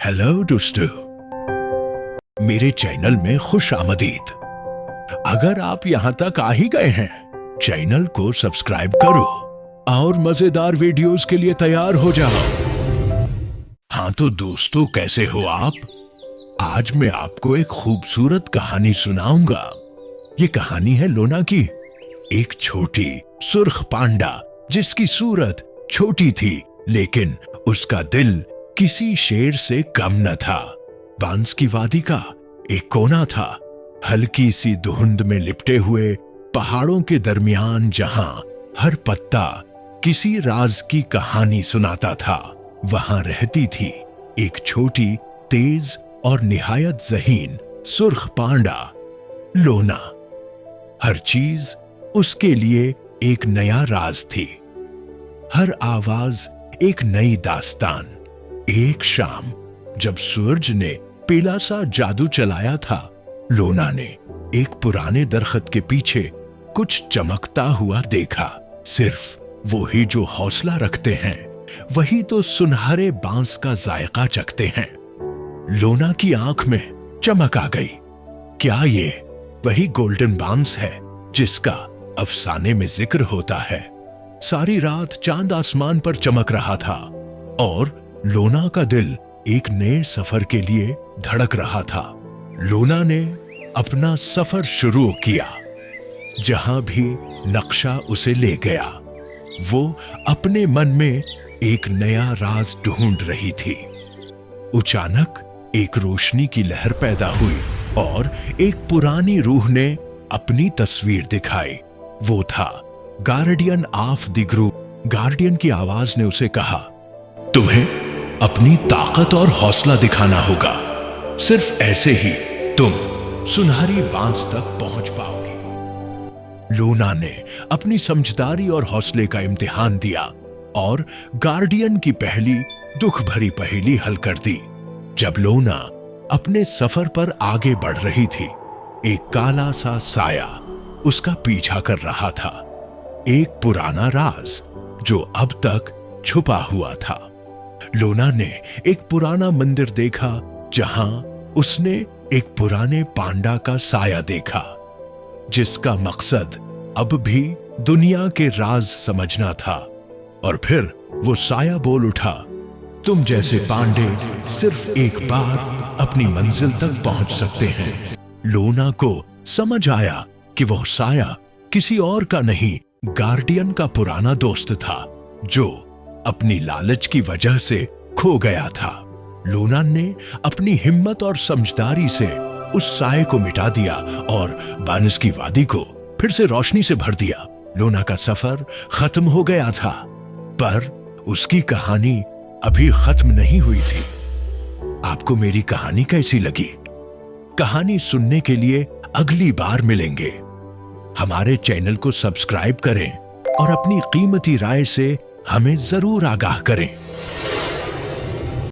Hello दोस्तों, मेरे channel में खुश आमदीद। अगर आप यहाँ तक आ ही गए हैं, चैनल को सब्सक्राइब करो और मजेदार वीडियोस के लिए तैयार हो जाओ। हाँ तो दोस्तों, कैसे हो आप? आज मैं आपको एक खूबसूरत कहानी सुनाऊंगा। ये कहानी है लोना की। एक छोटी सुर्ख पांडा जिसकी सूरत छोटी थी, लेकिन उसका दिल किसी शेर से कम न था। बांस की वादी का एक कोना था, हल्की सी धुंध में लिपटे हुए पहाड़ों के दरमियान, जहां हर पत्ता किसी राज की कहानी सुनाता था। वहां रहती थी एक छोटी, तेज और निहायत ज़हीन सुर्ख पांडा, लोना। हर चीज उसके लिए एक नया राज थी, हर आवाज एक नई दास्तान। एक शाम जब सूरज ने पीला सा जादू चलाया था, लोना ने एक पुराने दरख्त के पीछे कुछ चमकता हुआ देखा। सिर्फ वो ही जो हौसला रखते हैं, वही तो सुनहरे बांस का जायका चखते हैं। लोना की आंख में चमक आ गई। क्या ये वही गोल्डन बांस है जिसका अफसाने में जिक्र होता है? सारी रात चांद आसमान पर चमक रहा था और लोना का दिल एक नए सफर के लिए धड़क रहा था। लोना ने अपना सफर शुरू किया। जहां भी नक्शा उसे ले गया, वो अपने मन में एक नया राज ढूंढ रही थी। अचानक एक रोशनी की लहर पैदा हुई और एक पुरानी रूह ने अपनी तस्वीर दिखाई। वो था guardian of the group. Guardian की आवाज ने उसे कहा, तुम्हें अपनी ताकत और हौसला दिखाना होगा। सिर्फ ऐसे ही तुम सुनहरी बांस तक पहुंच पाओगे। लोना ने अपनी समझदारी और हौसले का इम्तिहान दिया और गार्डियन की पहली दुख भरी पहेली हल कर दी। जब लोना अपने सफर पर आगे बढ़ रही थी, एक काला सा साया उसका पीछा कर रहा था। एक पुराना राज जो अब तक छुपा हुआ था। लोना ने एक पुराना मंदिर देखा, जहां उसने एक पुराने पांडा का साया देखा, जिसका मकसद अब भी दुनिया के राज समझना था। और फिर वो साया बोल उठा, तुम जैसे पांडे सिर्फ एक बार अपनी मंजिल तक पहुंच सकते हैं। लोना को समझ आया कि वह साया किसी और का नहीं, गार्डियन का पुराना दोस्त था, जो अपनी लालच की वजह से खो गया था। लोना ने अपनी हिम्मत और समझदारी से उस साये को मिटा दिया और बांस की वादी को फिर से रोशनी से भर दिया। लोना का सफर खत्म हो गया था, पर उसकी कहानी अभी खत्म नहीं हुई थी। आपको मेरी कहानी कैसी लगी? कहानी सुनने के लिए अगली बार मिलेंगे। हमारे चैनल को सब्सक्राइब करें और अपनी कीमती राय से हमें जरूर आगाह करें।